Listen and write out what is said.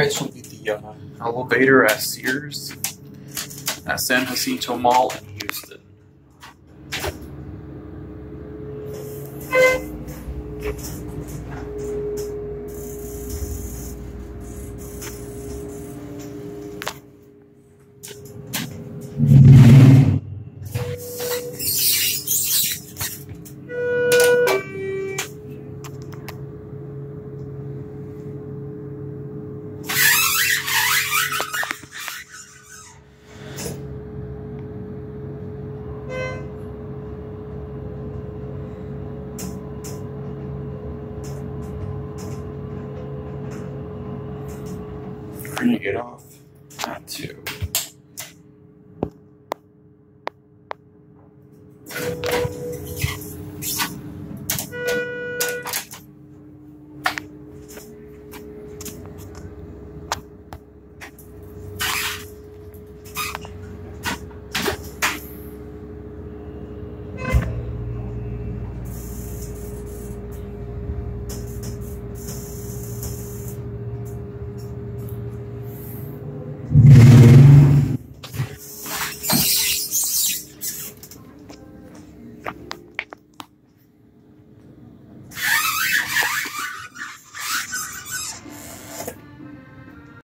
price will be the elevator at Sears at San Jacinto Mall in Houston. Turning it off at 2.